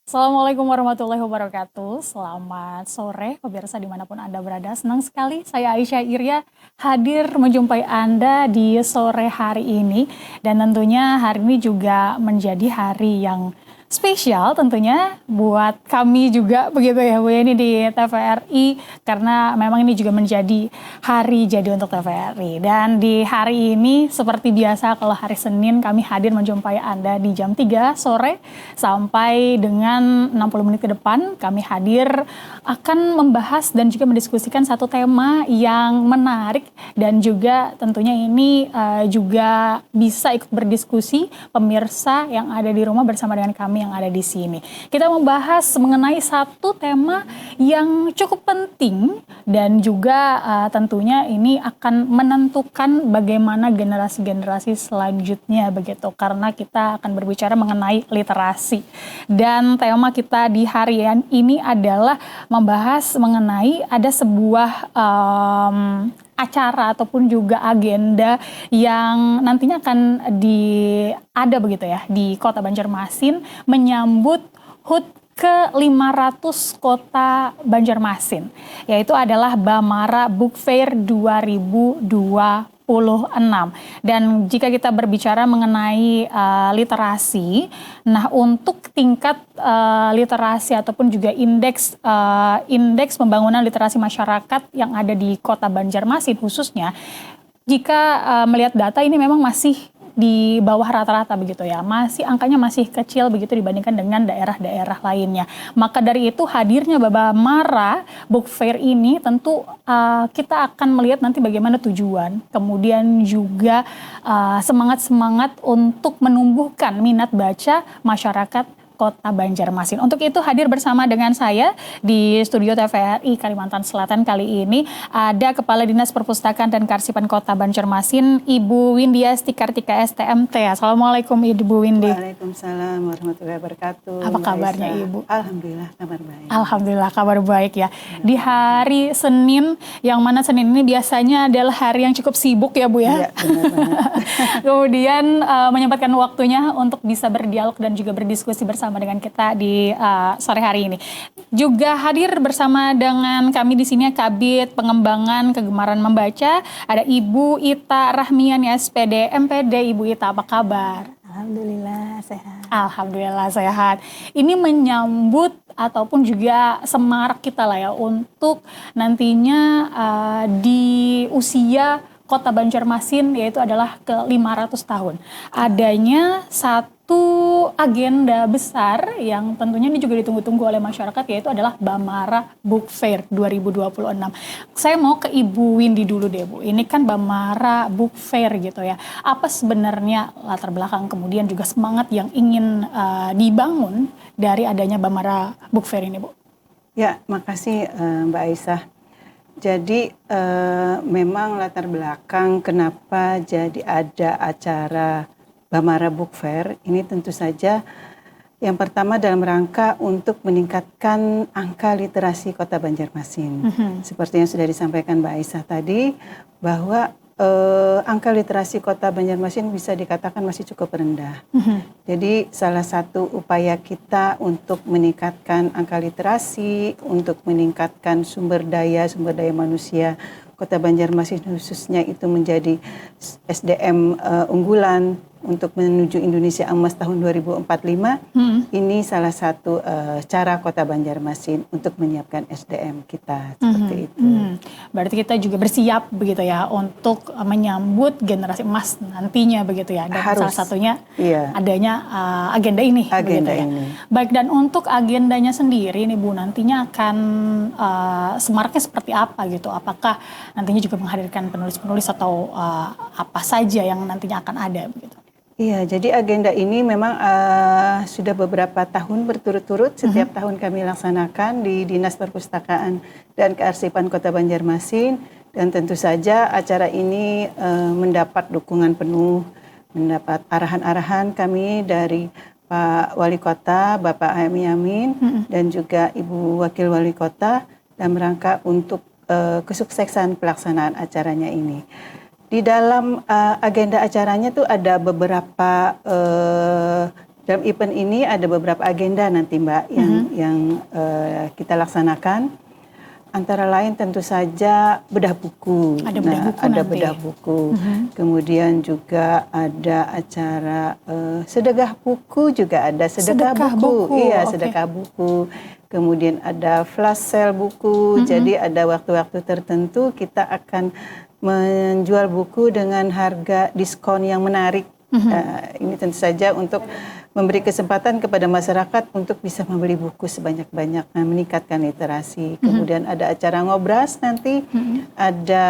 Assalamualaikum warahmatullahi wabarakatuh. Selamat sore pemirsa dimanapun Anda berada. Senang sekali saya Aisyah Irya hadir menjumpai Anda di sore hari ini. Dan tentunya hari ini juga menjadi hari yang spesial tentunya buat kami juga begitu ya Bu ini di TVRI. Karena memang ini juga menjadi hari jadi untuk TVRI. Dan di hari ini seperti biasa kalau hari Senin kami hadir menjumpai Anda di jam 3 sore sampai dengan 60 menit ke depan kami hadir akan membahas dan juga mendiskusikan satu tema yang menarik dan juga tentunya ini juga bisa ikut berdiskusi pemirsa yang ada di rumah bersama dengan kami yang ada di sini. Kita membahas mengenai satu tema yang cukup penting dan juga tentunya ini akan menentukan bagaimana generasi-generasi selanjutnya begitu karena kita akan berbicara mengenai literasi. Dan tema kita di harian ini adalah membahas mengenai ada sebuah acara ataupun juga agenda yang nantinya akan ada begitu ya di Kota Banjarmasin menyambut HUT ke-500 Kota Banjarmasin, yaitu adalah Bamara Book Fair 2026. Dan jika kita berbicara mengenai literasi, nah untuk tingkat literasi ataupun juga indeks pembangunan literasi masyarakat yang ada di Kota Banjarmasin khususnya, jika melihat data ini memang masih di bawah rata-rata begitu ya, angkanya masih kecil begitu dibandingkan dengan daerah-daerah lainnya. Maka dari itu hadirnya Bamara Book Fair ini tentu kita akan melihat nanti bagaimana tujuan, kemudian juga semangat-semangat untuk menumbuhkan minat baca masyarakat Kota Banjarmasin. Untuk itu hadir bersama dengan saya di studio TVRI Kalimantan Selatan kali ini ada Kepala Dinas Perpustakaan dan Kearsipan Kota Banjarmasin, Ibu Windiasti Kartika STMT. Assalamualaikum Ibu Windy. Waalaikumsalam warahmatullahi wabarakatuh. Apa kabarnya Ibu? Alhamdulillah kabar baik. Alhamdulillah kabar baik ya. Di hari Senin, yang mana Senin ini biasanya adalah hari yang cukup sibuk ya Bu ya. Iya, benar banget. Kemudian menyempatkan waktunya untuk bisa berdialog dan juga berdiskusi bersama dengan kita di sore hari ini. Juga hadir bersama dengan kami di sini Kabid Pengembangan Kegemaran Membaca, ada Ibu Ita Rahmiani SPD MPD. Ibu Ita, apa kabar? Alhamdulillah sehat. Alhamdulillah sehat. Ini menyambut ataupun juga semarak kita lah ya untuk nantinya di usia Kota Banjarmasin yaitu adalah ke-500 tahun. Adanya satu agenda besar yang tentunya ini juga ditunggu-tunggu oleh masyarakat yaitu adalah Bamara Book Fair 2026. Saya mau ke Ibu Windy dulu deh Bu. Ini kan Bamara Book Fair gitu ya. Apa sebenarnya latar belakang kemudian juga semangat yang ingin dibangun dari adanya Bamara Book Fair ini Bu? Ya, makasih Mbak Aisyah. Jadi memang latar belakang kenapa jadi ada acara Bamara Book Fair ini tentu saja yang pertama dalam rangka untuk meningkatkan angka literasi Kota Banjarmasin. Seperti yang sudah disampaikan Mbak Aisyah tadi bahwa angka literasi Kota Banjarmasin bisa dikatakan masih cukup rendah. Jadi salah satu upaya kita untuk meningkatkan angka literasi, untuk meningkatkan sumber daya manusia Kota Banjarmasin khususnya itu menjadi SDM unggulan untuk menuju Indonesia Emas tahun 2045. Ini salah satu cara Kota Banjarmasin untuk menyiapkan SDM kita seperti itu. Berarti kita juga bersiap begitu ya untuk menyambut generasi emas nantinya begitu ya. Dan Harus. salah satunya Iya. adanya agenda ini. Agenda begitu ya. ini. Baik, dan untuk agendanya sendiri nih Bu, nantinya akan semaraknya seperti apa gitu? Apakah nantinya juga menghadirkan penulis-penulis atau apa saja yang nantinya akan ada begitu? Iya, jadi agenda ini memang sudah beberapa tahun berturut-turut setiap tahun kami laksanakan di Dinas Perpustakaan dan Kearsipan Kota Banjarmasin, dan tentu saja acara ini mendapat dukungan penuh, mendapat arahan-arahan kami dari Pak Wali Kota, Bapak A.M. Yamin, dan juga Ibu Wakil Wali Kota dalam rangka untuk kesuksesan pelaksanaan acaranya ini. Di dalam agenda acaranya tuh ada beberapa dalam event ini ada beberapa agenda nanti Mbak yang kita laksanakan. Antara lain tentu saja bedah buku. Ada bedah buku ada nanti. bedah buku. Kemudian juga ada acara sedekah buku juga ada sedekah buku. Iya, okay. sedekah buku. Kemudian ada flash sale buku. Jadi ada waktu-waktu tertentu kita akan menjual buku dengan harga diskon yang menarik. Ini tentu saja untuk memberi kesempatan kepada masyarakat untuk bisa membeli buku sebanyak-banyaknya, meningkatkan literasi. Kemudian ada acara ngobras nanti, ada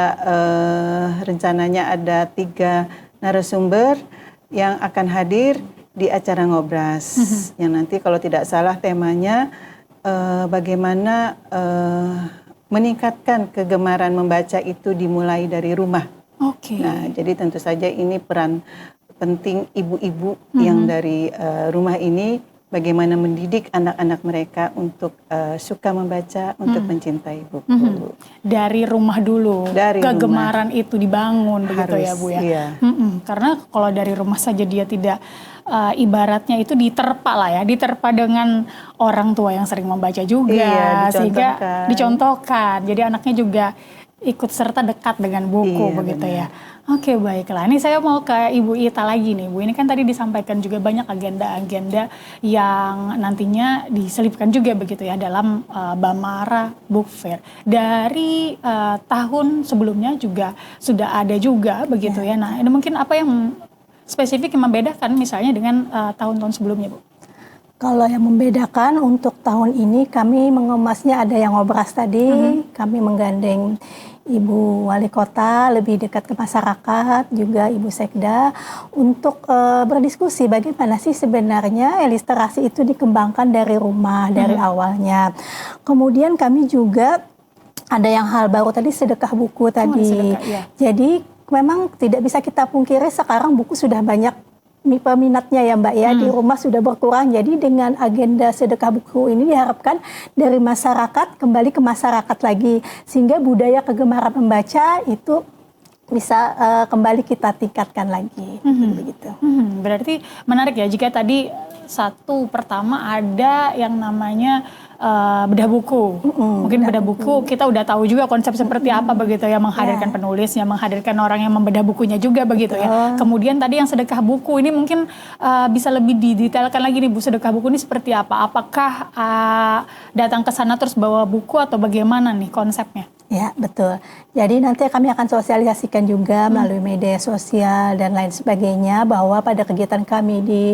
rencananya ada 3 narasumber yang akan hadir di acara ngobras. Yang nanti kalau tidak salah temanya bagaimana meningkatkan kegemaran membaca itu dimulai dari rumah. Oke. Nah, jadi tentu saja ini peran penting ibu-ibu yang dari rumah ini bagaimana mendidik anak-anak mereka untuk suka membaca, untuk mencintai buku. Dari rumah dulu, Dari kegemaran itu dibangun begitu ya Bu ya. Iya. Karena kalau dari rumah saja dia tidak ibaratnya itu diterpa lah ya, diterpa dengan orang tua yang sering membaca juga, Iya, sehingga dicontohkan. Jadi anaknya juga ikut serta dekat dengan buku Iya, begitu benar. ya. Oke, baiklah. Ini saya mau ke Ibu Ita lagi nih, Bu. Ini kan tadi disampaikan juga banyak agenda-agenda yang nantinya diselipkan juga begitu ya dalam Bamara Book Fair. Dari tahun sebelumnya juga sudah ada juga begitu ya. Nah, ini mungkin apa yang spesifik yang membedakan misalnya dengan tahun-tahun sebelumnya, Bu? Kalau yang membedakan untuk tahun ini kami mengemasnya ada yang ngobras tadi, kami menggandeng Ibu Wali Kota lebih dekat ke masyarakat, juga Ibu Sekda untuk berdiskusi bagaimana sih sebenarnya literasi itu dikembangkan dari rumah, dari awalnya. Kemudian kami juga ada yang hal baru tadi sedekah buku tadi. Sedekah, iya. Jadi memang tidak bisa kita pungkiri sekarang buku sudah banyak peminatnya ya Mbak ya, di rumah sudah berkurang. Jadi dengan agenda sedekah buku ini diharapkan dari masyarakat kembali ke masyarakat lagi, sehingga budaya kegemaran membaca itu bisa kembali kita tingkatkan lagi. Begitu. Berarti menarik ya jika tadi satu pertama ada yang namanya bedah buku. Mungkin bedah buku kita udah tahu juga konsep seperti apa begitu ya, menghadirkan penulisnya, menghadirkan orang yang membedah bukunya juga begitu ya. Kemudian tadi yang sedekah buku ini mungkin bisa lebih didetailkan lagi nih Bu, sedekah buku ini seperti apa? Apakah datang ke sana terus bawa buku atau bagaimana nih konsepnya? Ya, betul. Jadi nanti kami akan sosialisasikan juga melalui media sosial dan lain sebagainya bahwa pada kegiatan kami di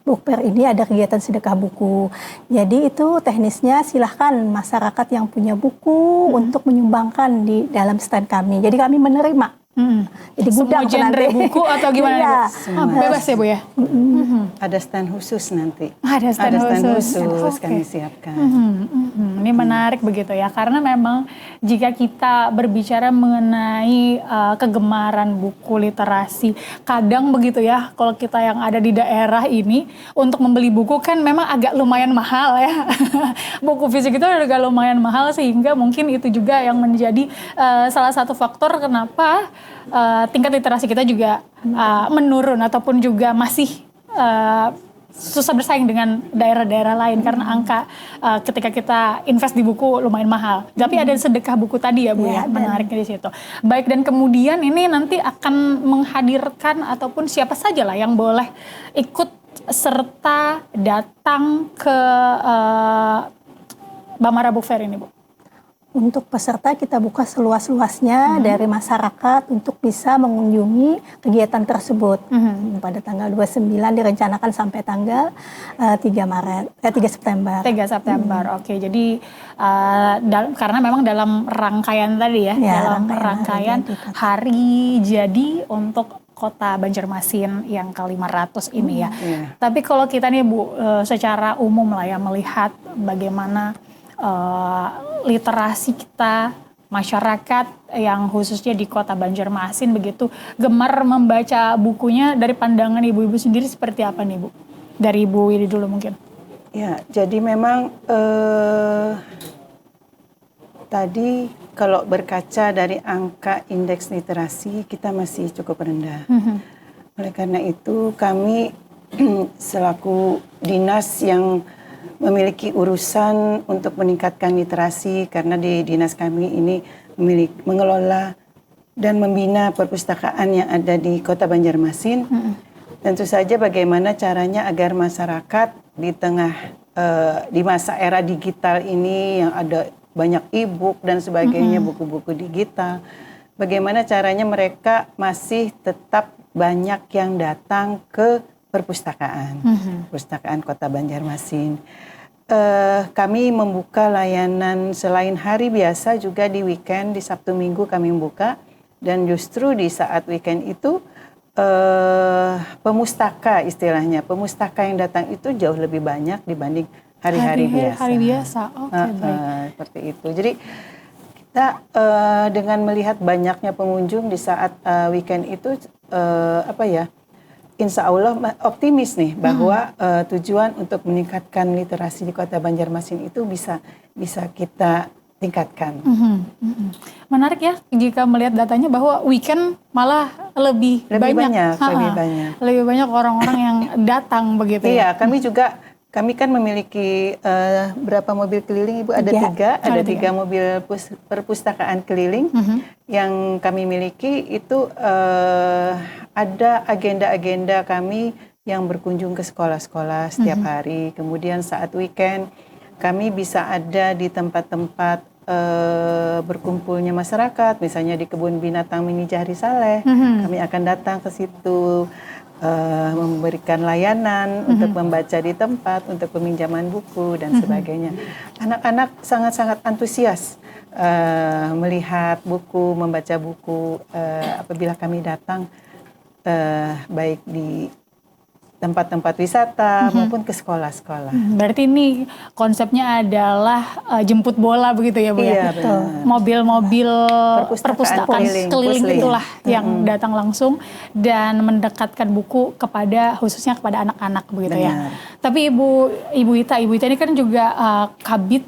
Book Fair ini ada kegiatan sedekah buku. Jadi itu teknisnya silahkan masyarakat yang punya buku untuk menyumbangkan di dalam stand kami. Jadi kami menerima. Jadi Semua gudang genre nanti. buku atau gimana Iya. Bu? Bebas ya Bu ya? Ada stand khusus nanti. Ada stand khusus. Oke. Kami siapkan. Ini menarik begitu ya, karena memang jika kita berbicara mengenai kegemaran buku literasi, kadang begitu ya, kalau kita yang ada di daerah ini untuk membeli buku kan memang agak lumayan mahal ya. Buku fisik itu agak lumayan mahal, sehingga mungkin itu juga yang menjadi salah satu faktor kenapa tingkat literasi kita juga menurun ataupun juga masih susah bersaing dengan daerah-daerah lain karena angka ketika kita invest di buku lumayan mahal. Tapi ada sedekah buku tadi ya Bu ya, menariknya di situ. Baik, dan kemudian ini nanti akan menghadirkan ataupun siapa saja lah yang boleh ikut serta datang ke Bamara Book Fair ini Bu. Untuk peserta kita buka seluas-luasnya dari masyarakat untuk bisa mengunjungi kegiatan tersebut. Pada tanggal 29 direncanakan sampai tanggal 3 September. 3 September, oke. Jadi karena memang dalam rangkaian tadi ya, dalam rangkaian hari jadi untuk Kota Banjarmasin yang ke-500 ini ya. Tapi kalau kita nih Bu, secara umum lah ya melihat bagaimana literasi kita, masyarakat yang khususnya di Kota Banjarmasin begitu gemar membaca bukunya, dari pandangan ibu-ibu sendiri seperti apa nih Bu? Dari Ibu Widi dulu mungkin. Ya, jadi memang tadi kalau berkaca dari angka indeks literasi kita masih cukup rendah. Oleh karena itu kami selaku dinas yang memiliki urusan untuk meningkatkan literasi, karena di dinas kami ini mengelola dan membina perpustakaan yang ada di Kota Banjarmasin. Tentu saja bagaimana caranya agar masyarakat di tengah di masa era digital ini yang ada banyak e-book dan sebagainya, buku-buku digital, bagaimana caranya mereka masih tetap banyak yang datang ke perpustakaan, perpustakaan Kota Banjarmasin. Kami membuka layanan selain hari biasa juga di weekend, di Sabtu Minggu kami membuka, dan justru di saat weekend itu pemustaka istilahnya, pemustaka yang datang itu jauh lebih banyak dibanding hari-hari biasa. Hari biasa, oke, baik. Seperti itu. Jadi kita dengan melihat banyaknya pengunjung di saat weekend itu, Insya Allah optimis nih bahwa tujuan untuk meningkatkan literasi di Kota Banjarmasin itu bisa kita tingkatkan. Menarik ya jika melihat datanya bahwa weekend malah lebih banyak. Lebih banyak orang-orang yang datang begitu ya. Iya, kami kan memiliki berapa mobil keliling, Ibu? Ada tiga mobil perpustakaan keliling yang kami miliki. Itu ada agenda-agenda kami yang berkunjung ke sekolah-sekolah setiap hari. Kemudian saat weekend kami bisa ada di tempat-tempat berkumpulnya masyarakat, misalnya di kebun binatang Mini Jahri Saleh. Kami akan datang ke situ, memberikan layanan untuk membaca di tempat, untuk peminjaman buku dan sebagainya. Anak-anak sangat-sangat antusias melihat buku, membaca buku apabila kami datang, baik di tempat-tempat wisata maupun ke sekolah-sekolah. Berarti ini konsepnya adalah jemput bola begitu ya Bu ya? Iya, betul. Mobil-mobil perpustakaan keliling itulah yang datang langsung dan mendekatkan buku khususnya kepada anak-anak begitu ya. Tapi Ibu Ita ini kan juga Kabid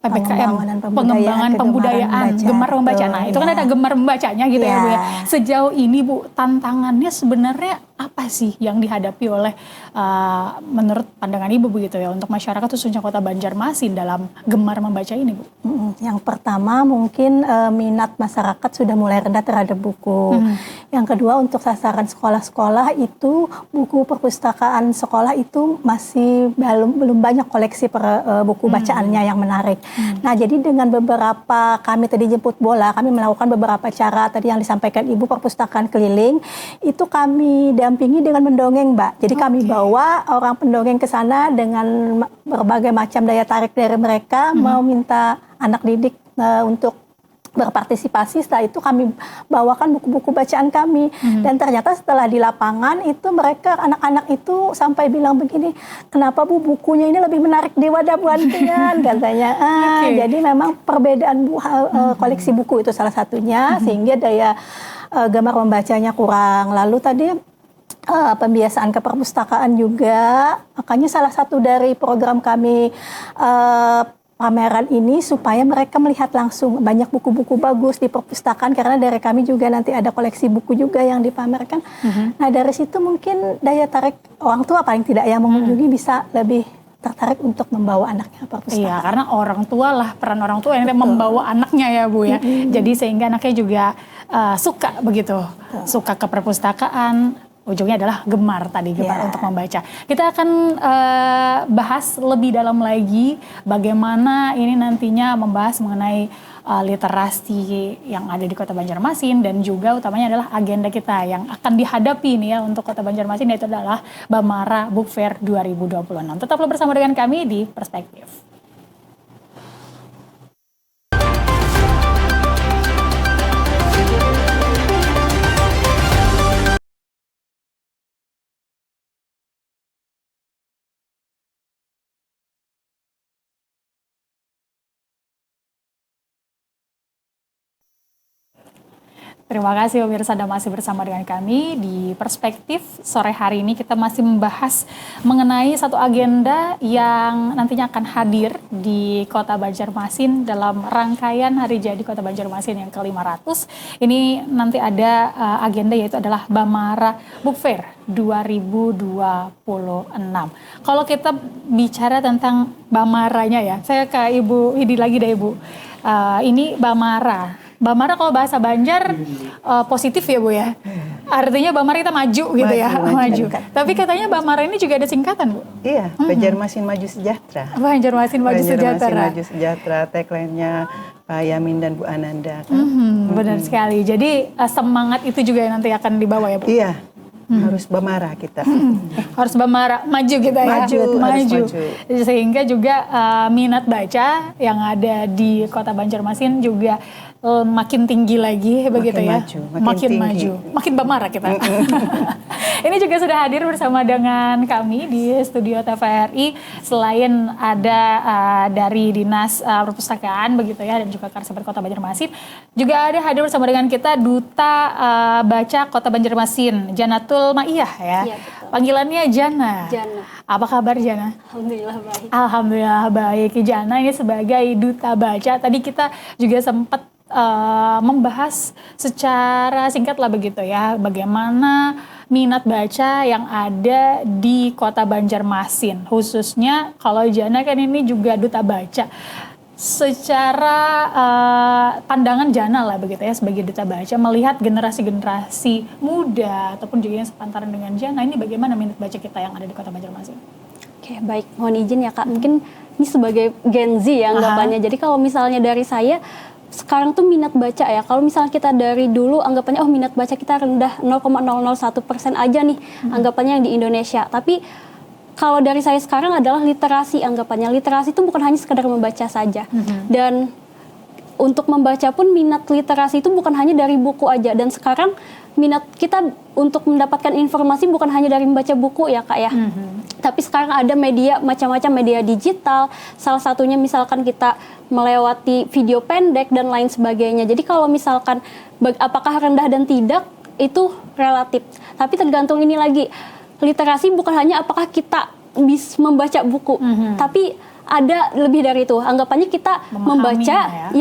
PPKM, pengembangan pembudayaan, gemar membaca. Nah, itu kan ada gemar membacanya gitu ya Bu ya. Sejauh ini Bu, tantangannya sebenarnya apa sih yang dihadapi oleh menurut pandangan Ibu begitu ya untuk masyarakat khususnya Kota Banjarmasin dalam gemar membaca ini Bu? Yang pertama mungkin minat masyarakat sudah mulai rendah terhadap buku. Yang kedua untuk sasaran sekolah-sekolah itu buku perpustakaan sekolah itu masih belum banyak koleksi buku bacaannya yang menarik. Nah jadi dengan beberapa kami tadi jemput bola, kami melakukan beberapa cara tadi yang disampaikan Ibu perpustakaan keliling itu kami dampingi dengan mendongeng Mbak. Jadi kami bawa orang pendongeng ke sana dengan berbagai macam daya tarik dari mereka, mau minta anak didik untuk berpartisipasi. Setelah itu kami bawakan buku-buku bacaan kami dan ternyata setelah di lapangan itu mereka anak-anak itu sampai bilang begini, kenapa Bu bukunya ini lebih menarik di wadah buantian katanya. Jadi memang perbedaan koleksi buku itu salah satunya sehingga daya gemar membacanya kurang. Lalu tadi pembiasaan ke perpustakaan juga, makanya salah satu dari program kami pameran ini supaya mereka melihat langsung banyak buku-buku bagus di perpustakaan, karena dari kami juga nanti ada koleksi buku juga yang dipamerkan. Nah dari situ mungkin daya tarik orang tua paling tidak yang mengunjungi bisa lebih tertarik untuk membawa anaknya ke perpustakaan. Iya, karena peran orang tua yang membawa anaknya ya Bu ya. Jadi sehingga anaknya juga suka begitu, suka ke perpustakaan. Ujungnya adalah gemar untuk membaca. Kita akan bahas lebih dalam lagi bagaimana ini nantinya membahas mengenai literasi yang ada di Kota Banjarmasin dan juga utamanya adalah agenda kita yang akan dihadapi nih ya untuk Kota Banjarmasin, yaitu adalah Bamara Book Fair 2026. Tetaplah bersama dengan kami di Perspektif. Terima kasih pemirsa, Anda masih bersama dengan kami di Perspektif. Sore hari ini kita masih membahas mengenai satu agenda yang nantinya akan hadir di Kota Banjarmasin dalam rangkaian Hari Jadi Kota Banjarmasin yang ke-500. Ini nanti ada agenda, yaitu adalah Bamara Book Fair 2026. Kalau kita bicara tentang Bamaranya ya, saya ke Ibu Idi lagi deh Ibu. Ini Bamara. Bamara kalau bahasa Banjar positif ya Bu ya. Artinya Bamara kita maju gitu ya, maju. Tapi katanya Bamara ini juga ada singkatan Bu. Iya, Banjarmasin Maju Sejahtera. Banjarmasin Maju Sejahtera. Banjarmasin Maju Sejahtera, tagline-nya Pak Yamin dan Bu Ananda. Kan? Benar sekali. Jadi semangat itu juga nanti akan dibawa ya Bu. Iya. Harus Bamara kita. Harus Bamara maju kita ya. Maju. Sehingga juga minat baca yang ada di Kota Banjarmasin juga makin tinggi lagi begitu ya. Makin maju. Makin Bamara kita. Ini juga sudah hadir bersama dengan kami di studio TVRI. Selain ada dari Dinas Perpustakaan begitu ya, dan juga Karsaper Kota Banjarmasin, juga ada hadir bersama dengan kita Duta Baca Kota Banjarmasin, Janatul Maiyah ya. Iya, Panggilannya Jana. Jana. Apa kabar Jana? Alhamdulillah baik. Alhamdulillah baik. Jana ini sebagai Duta Baca. Tadi kita juga sempat membahas secara singkat lah begitu ya, bagaimana minat baca yang ada di Kota Banjarmasin. Khususnya kalau Jana kan ini juga Duta Baca. Secara pandangan Jana lah begitu ya, sebagai Duta Baca, melihat generasi-generasi muda ataupun juga yang sepantaran dengan Jana, ini bagaimana minat baca kita yang ada di Kota Banjarmasin? Oke, baik. Mohon izin ya Kak, mungkin ini sebagai Gen Z ya anggapannya. Jadi kalau misalnya dari saya, sekarang tuh minat baca ya, kalau misalnya kita dari dulu anggapannya minat baca kita rendah 0,001% aja nih anggapannya yang di Indonesia. Tapi kalau dari saya sekarang adalah literasi anggapannya. Literasi itu bukan hanya sekedar membaca saja. Dan untuk membaca pun minat literasi itu bukan hanya dari buku aja. Dan sekarang minat kita untuk mendapatkan informasi bukan hanya dari membaca buku ya Kak ya. Tapi sekarang ada media, macam-macam media digital. Salah satunya misalkan kita melewati video pendek dan lain sebagainya. Jadi kalau misalkan apakah rendah dan tidak itu relatif. Tapi tergantung ini lagi. Literasi bukan hanya apakah kita bisa membaca buku, tapi ada lebih dari itu. Anggapannya kita membaca,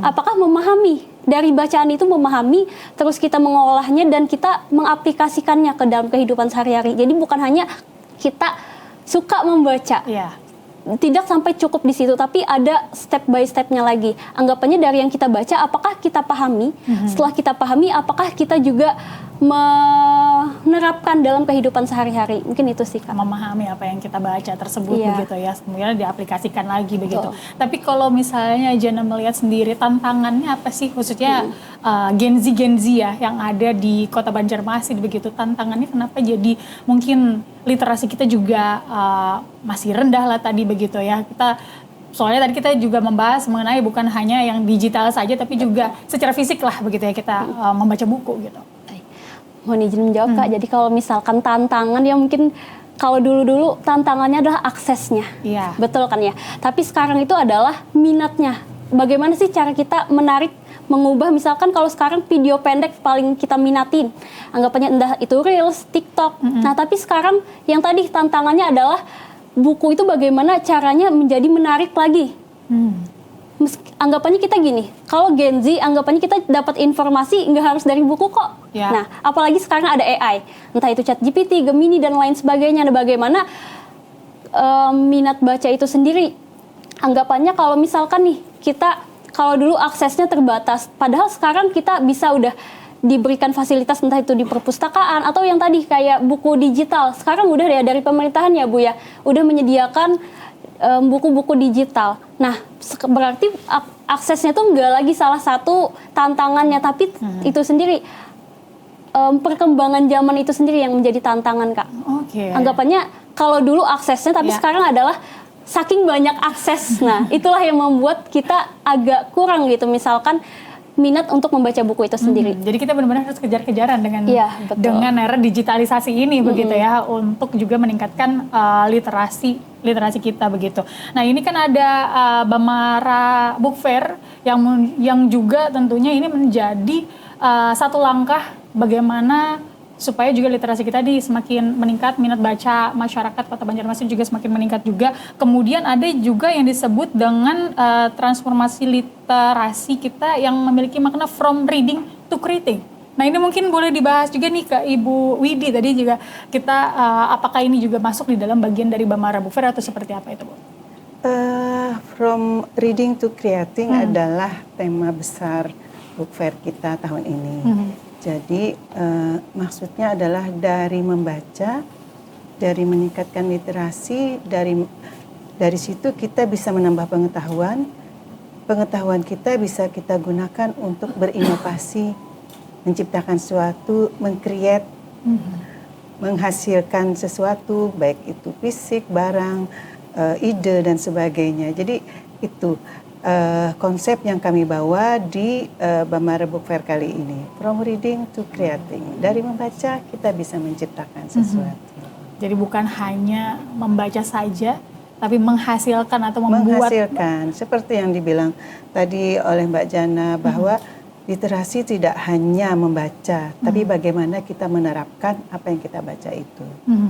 apakah memahami dari bacaan itu, memahami, terus kita mengolahnya dan kita mengaplikasikannya ke dalam kehidupan sehari-hari. Jadi bukan hanya kita suka membaca, tidak sampai cukup di situ, tapi ada step by stepnya lagi. Anggapannya dari yang kita baca, apakah kita pahami? Setelah kita pahami, apakah kita juga menerapkan dalam kehidupan sehari-hari? Mungkin itu sih Kak. Memahami apa yang kita baca tersebut begitu ya, kemudian diaplikasikan lagi begitu. Tapi kalau misalnya Jana melihat sendiri, tantangannya apa sih khususnya Gen Z ya yang ada di Kota Banjarmasin begitu? Tantangannya kenapa jadi mungkin literasi kita juga masih rendah lah tadi begitu ya. Soalnya tadi kita juga membahas mengenai bukan hanya yang digital saja, tapi juga secara fisik lah begitu ya kita membaca buku gitu. Mohon izin menjawab Kak, jadi kalau misalkan tantangan ya mungkin kalau dulu-dulu tantangannya adalah aksesnya, betul kan ya. Tapi sekarang itu adalah minatnya. Bagaimana sih cara kita menarik, mengubah, misalkan kalau sekarang video pendek paling kita minatin, anggapannya entah itu Reels, TikTok. Nah tapi sekarang yang tadi tantangannya adalah buku itu bagaimana caranya menjadi menarik lagi. Anggapannya kita gini, kalau Gen Z anggapannya kita dapat informasi nggak harus dari buku kok. Nah, apalagi sekarang ada AI, entah itu ChatGPT, Gemini dan lain sebagainya. Nah, bagaimana minat baca itu sendiri? Anggapannya kalau misalkan nih kita kalau dulu aksesnya terbatas, padahal sekarang kita bisa udah diberikan fasilitas entah itu di perpustakaan atau yang tadi kayak buku digital. Sekarang udah ya dari pemerintahan ya Bu ya, udah menyediakan buku-buku digital. Nah, berarti aksesnya tuh nggak lagi salah satu tantangannya, tapi itu sendiri perkembangan zaman itu sendiri yang menjadi tantangan Kak. Anggapannya kalau dulu aksesnya, tapi sekarang adalah saking banyak akses. Nah, itulah yang membuat kita agak kurang gitu. Misalkan minat untuk membaca buku itu sendiri. Jadi kita benar-benar harus kejar-kejaran dengan Iya, betul. dengan era digitalisasi ini begitu ya, untuk juga meningkatkan literasi kita begitu. Nah ini kan ada Bamara Book Fair yang juga tentunya ini menjadi satu langkah bagaimana supaya juga literasi kita semakin meningkat, minat baca masyarakat Kota Banjarmasin juga semakin meningkat juga. Kemudian ada juga yang disebut dengan transformasi literasi kita yang memiliki makna from reading to creating. Nah ini mungkin boleh dibahas juga nih ke Ibu Widi tadi juga kita apakah ini juga masuk di dalam bagian dari Bamara Book Fair atau seperti apa itu Bu? From reading to creating adalah tema besar Book Fair kita tahun ini. Jadi maksudnya adalah dari membaca, dari meningkatkan literasi, dari situ kita bisa menambah pengetahuan kita bisa kita gunakan untuk berinovasi, menciptakan sesuatu, mengcreate, menghasilkan sesuatu, baik itu fisik, barang, ide dan sebagainya. Jadi itu konsep yang kami bawa di Bamara Book Fair kali ini, from reading to creating. Dari membaca kita bisa menciptakan sesuatu. Jadi bukan hanya membaca saja, tapi menghasilkan atau membuat. Menghasilkan, seperti yang dibilang tadi oleh Mbak Jana bahwa literasi tidak hanya membaca, tapi bagaimana kita menerapkan apa yang kita baca itu.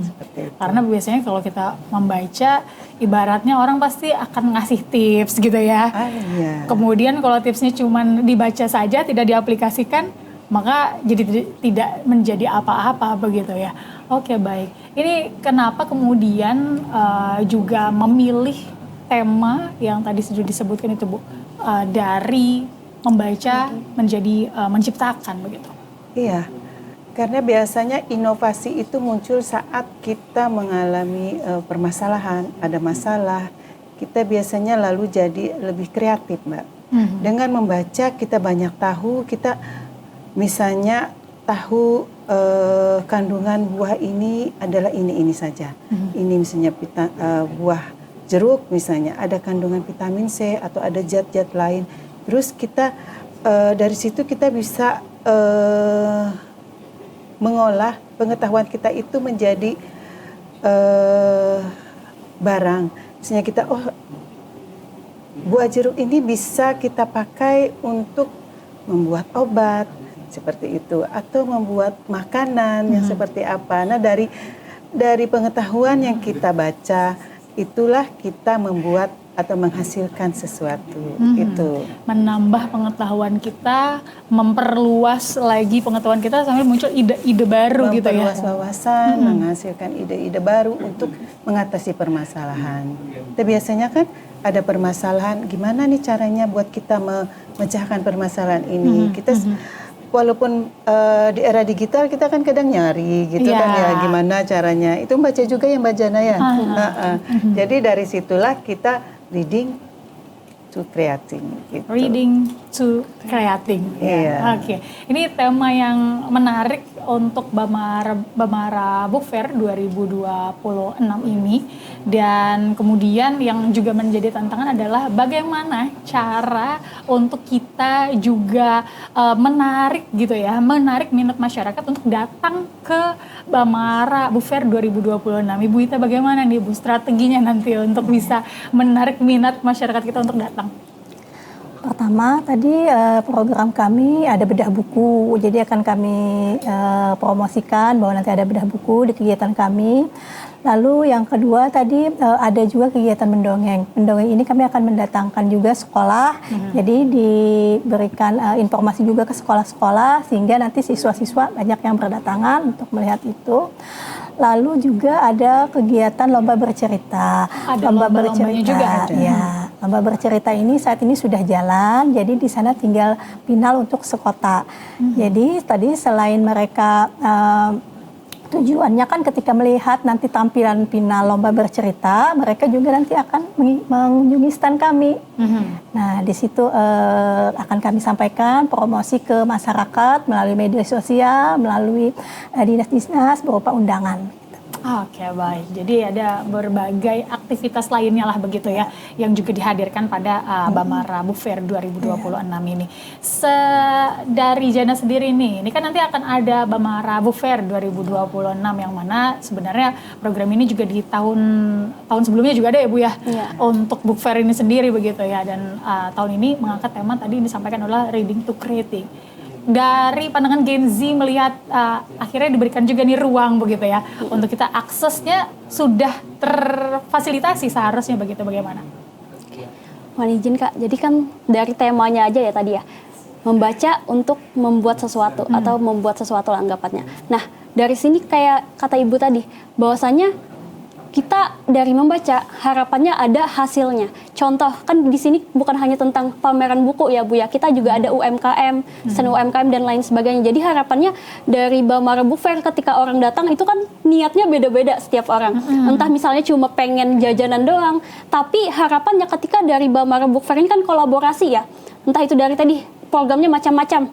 Seperti itu. Karena biasanya kalau kita membaca, ibaratnya orang pasti akan ngasih tips gitu ya. Iya. Kemudian kalau tipsnya cuma dibaca saja, tidak diaplikasikan, maka jadi tidak menjadi apa-apa begitu ya. Oke baik. Ini kenapa kemudian juga memilih tema yang tadi sudah disebutkan itu Bu, dari membaca menjadi menciptakan begitu. Iya, karena biasanya inovasi itu muncul saat kita mengalami permasalahan, ada masalah. Kita biasanya lalu jadi lebih kreatif, Mbak. Dengan membaca kita banyak tahu, kita misalnya tahu kandungan buah ini adalah ini saja. Ini misalnya buah jeruk misalnya ada kandungan vitamin C atau ada zat-zat lain. Terus kita dari situ kita bisa mengolah pengetahuan kita itu menjadi barang. Misalnya kita, buah jeruk ini bisa kita pakai untuk membuat obat seperti itu, atau membuat makanan yang seperti apa. Nah dari pengetahuan yang kita baca itulah kita membuat atau menghasilkan sesuatu. Itu menambah pengetahuan kita, memperluas lagi pengetahuan kita sambil muncul ide-ide baru gitu ya. Memperluas wawasan, menghasilkan ide-ide baru untuk mengatasi permasalahan. Tapi biasanya kan ada permasalahan, gimana nih caranya buat kita memecahkan permasalahan ini. Kita walaupun di era digital kita kan kadang nyari gitu kan ya, gimana caranya. Itu baca juga ya Mbak Jana ya. Jadi dari situlah kita reading to creating. Gitu. Reading to creating. Iya. Oke. Ini tema yang menarik untuk Bamara Book Fair 2026 ini. Dan kemudian yang juga menjadi tantangan adalah bagaimana cara untuk kita juga menarik gitu ya, menarik minat masyarakat untuk datang ke Bamara Book Fair 2026. Ibu Ita bagaimana nih Bu strateginya nanti untuk bisa menarik minat masyarakat kita untuk datang? Pertama tadi program kami ada bedah buku, jadi akan kami promosikan bahwa nanti ada bedah buku di kegiatan kami. Lalu yang kedua tadi ada juga kegiatan mendongeng. Mendongeng ini kami akan mendatangkan juga sekolah, jadi diberikan informasi juga ke sekolah-sekolah sehingga nanti siswa-siswa banyak yang berdatangan untuk melihat itu. Lalu juga ada kegiatan lomba bercerita. Ada lomba-lombanya juga ada. Ya, lomba bercerita ini saat ini sudah jalan, jadi di sana tinggal final untuk sekota. Jadi tadi selain mereka tujuannya kan ketika melihat nanti tampilan final lomba bercerita, mereka juga nanti akan mengunjungi stand kami. Nah, di situ akan kami sampaikan promosi ke masyarakat melalui media sosial, melalui dinas-dinas berupa undangan. Oke, baik. Jadi ada berbagai aktivitas lainnya lah begitu ya, yang juga dihadirkan pada Bamara Book Fair 2026 ini. Dari Jana sendiri nih, ini kan nanti akan ada Bamara Book Fair 2026 yang mana sebenarnya program ini juga di tahun sebelumnya juga ada ya Bu ya, untuk Book Fair ini sendiri begitu ya. Dan tahun ini mengangkat tema tadi yang disampaikan adalah Reading to Creating. Dari pandangan Gen Z melihat akhirnya diberikan juga nih ruang begitu ya untuk kita aksesnya sudah terfasilitasi seharusnya begitu, bagaimana? Mohon izin Kak, jadi kan dari temanya aja ya tadi ya, membaca untuk membuat sesuatu atau membuat sesuatu lah anggapannya. Nah dari sini kayak kata Ibu tadi, bahwasanya kita dari membaca harapannya ada hasilnya. Contoh kan di sini bukan hanya tentang pameran buku ya Bu ya, kita juga ada UMKM, seni UMKM dan lain sebagainya. Jadi harapannya dari Bamara Book Fair ketika orang datang itu kan niatnya beda-beda setiap orang. Entah misalnya cuma pengen jajanan doang, tapi harapannya ketika dari Bamara Book Fair ini kan kolaborasi ya. Entah itu dari tadi programnya macam-macam.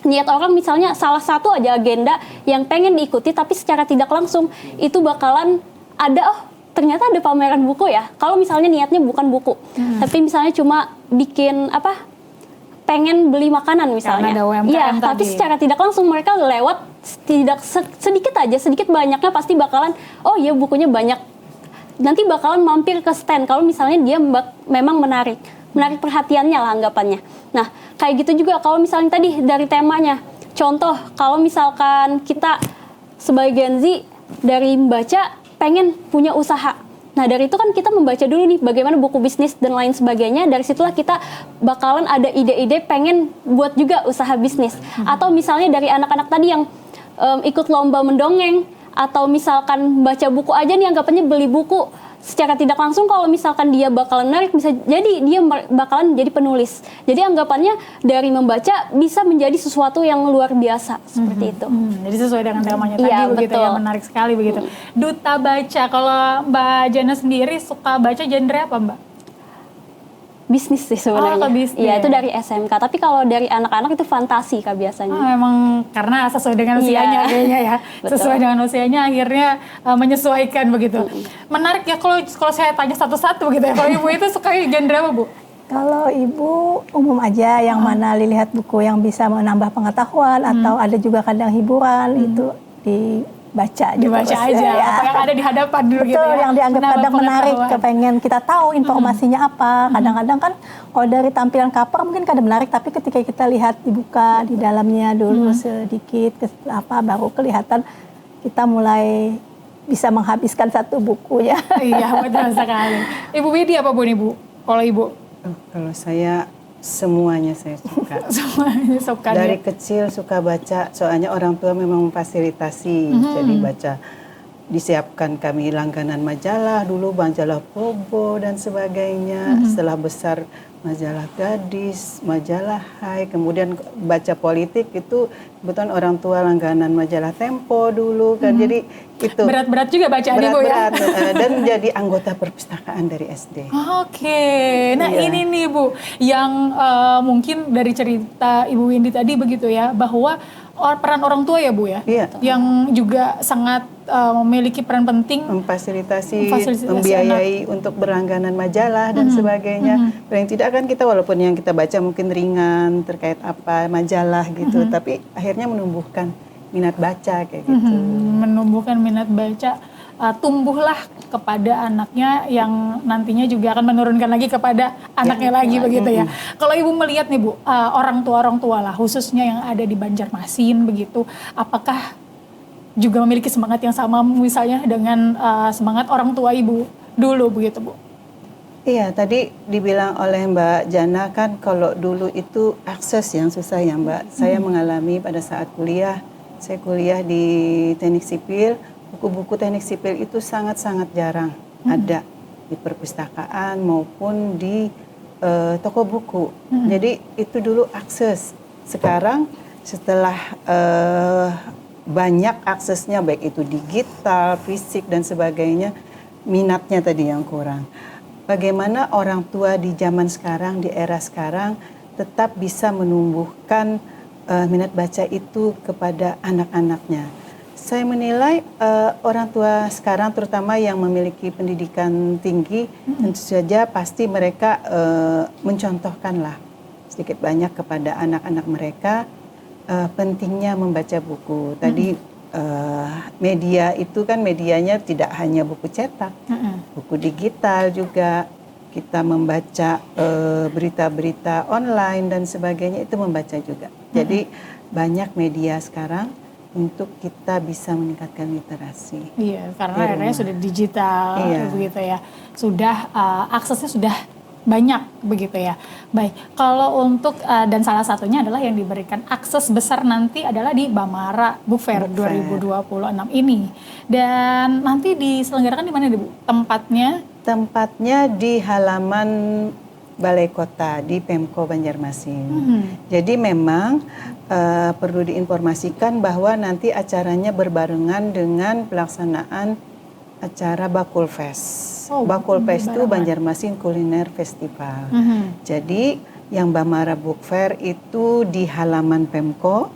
Niat orang misalnya salah satu aja agenda yang pengen diikuti tapi secara tidak langsung itu bakalan ada, ternyata ada pameran buku ya. Kalau misalnya niatnya bukan buku, tapi misalnya cuma bikin pengen beli makanan misalnya. Karena ada UMKM Iya, tadi. tapi secara tidak langsung mereka lewat sedikit aja, sedikit banyaknya pasti bakalan, oh iya bukunya banyak. Nanti bakalan mampir ke stand kalau misalnya dia memang menarik perhatiannya lah anggapannya. Nah, kayak gitu juga kalau misalnya tadi dari temanya. Contoh, kalau misalkan kita sebagai Gen Z dari membaca pengen punya usaha. Nah dari itu kan kita membaca dulu nih bagaimana buku bisnis dan lain sebagainya. Dari situlah kita bakalan ada ide-ide pengen buat juga usaha bisnis. Atau misalnya dari anak-anak tadi yang ikut lomba mendongeng. Atau misalkan baca buku aja nih anggapannya beli buku. Secara tidak langsung kalau misalkan dia bakalan menarik bisa jadi dia bakalan jadi penulis. Jadi anggapannya dari membaca bisa menjadi sesuatu yang luar biasa seperti itu. Jadi sesuai dengan temanya tadi Iya, begitu betul. ya, menarik sekali begitu. Duta baca, kalau Mbak Jana sendiri suka baca genre apa Mbak? Bisnis sih sebenarnya. Oh, ke bisnis. Iya, itu dari SMK. Tapi kalau dari anak-anak itu fantasi Kak biasanya. Memang karena sesuai dengan usianya Iya. kayaknya ya. Betul. Sesuai dengan usianya akhirnya menyesuaikan begitu. Menarik ya kalau saya tanya satu-satu begitu ya. Kalau Ibu itu suka genre apa Bu? Kalau Ibu umum aja yang mana lihat buku yang bisa menambah pengetahuan atau ada juga kadang hiburan itu dibaca Dibaca terus, aja, ya. apa yang ada di hadapan dulu gitu Betul, ya. yang dianggap Menambah kadang menarik, pengetahuan. kepengen kita tahu informasinya apa. Kadang-kadang kan kalau dari tampilan cover mungkin kadang menarik, tapi ketika kita lihat dibuka di dalamnya dulu sedikit, baru kelihatan kita mulai bisa menghabiskan satu buku ya. Iya, betul sekali. Ibu Widi apa Bu nih Bu? Kalau Ibu? Kalau saya semuanya saya suka. Semuanya suka Dari nih. kecil suka baca, soalnya orang tua memang memfasilitasi. Jadi baca, disiapkan kami langganan majalah, dulu majalah Bobo dan sebagainya. Setelah besar majalah Gadis, majalah Hai, kemudian baca politik itu kebetulan orang tua langganan majalah Tempo dulu kan. Jadi itu Berat-berat juga bacaan Ibu ya? berat-berat dan jadi anggota perpustakaan dari SD. Oke, nah Iya. ini nih Bu, yang mungkin dari cerita Ibu Windy tadi begitu ya, bahwa peran orang tua ya Bu ya, Iya. yang juga sangat memiliki peran penting. Memfasilitasi, Memfasilitasi membiayai untuk berlangganan majalah dan sebagainya. Paling tidak kan kita walaupun yang kita baca mungkin ringan terkait apa majalah gitu, tapi akhirnya menumbuhkan minat baca kayak gitu. Menumbuhkan minat baca, tumbuhlah kepada anaknya yang nantinya juga akan menurunkan lagi kepada anaknya lagi begitu ya. Kalau Ibu melihat nih Bu, orang tua lah khususnya yang ada di Banjarmasin begitu, apakah juga memiliki semangat yang sama misalnya dengan semangat orang tua Ibu dulu begitu Bu? Iya, tadi dibilang oleh Mbak Jana kan kalau dulu itu akses yang susah ya Mbak. Saya mengalami pada saat kuliah, saya kuliah di teknik sipil, buku-buku teknik sipil itu sangat-sangat jarang ada di perpustakaan maupun di toko buku. Jadi itu dulu akses. Sekarang setelah banyak aksesnya baik itu digital, fisik dan sebagainya, minatnya tadi yang kurang. Bagaimana orang tua di zaman sekarang, di era sekarang tetap bisa menumbuhkan minat baca itu kepada anak-anaknya. Saya menilai orang tua sekarang terutama yang memiliki pendidikan tinggi tentu saja pasti mereka mencontohkanlah sedikit banyak kepada anak-anak mereka pentingnya membaca buku. Tadi media itu kan medianya tidak hanya buku cetak, buku digital juga. Kita membaca berita-berita online dan sebagainya itu membaca juga. Jadi banyak media sekarang untuk kita bisa meningkatkan literasi. Iya, karena akhirnya sudah digital, begitu ya. Sudah aksesnya sudah banyak, begitu ya. Baik, kalau untuk dan salah satunya adalah yang diberikan akses besar nanti adalah di Bamara Book Fair 2026 ini. Dan nanti diselenggarakan di mana, Bu? Tempatnya? Tempatnya di halaman Balai Kota di Pemko Banjarmasin. Jadi memang perlu diinformasikan bahwa nanti acaranya berbarengan dengan pelaksanaan acara Bakul Fest. Bakul Fest itu Banjarmasin Kuliner Festival. Jadi yang Bamara Book Fair itu di halaman Pemko,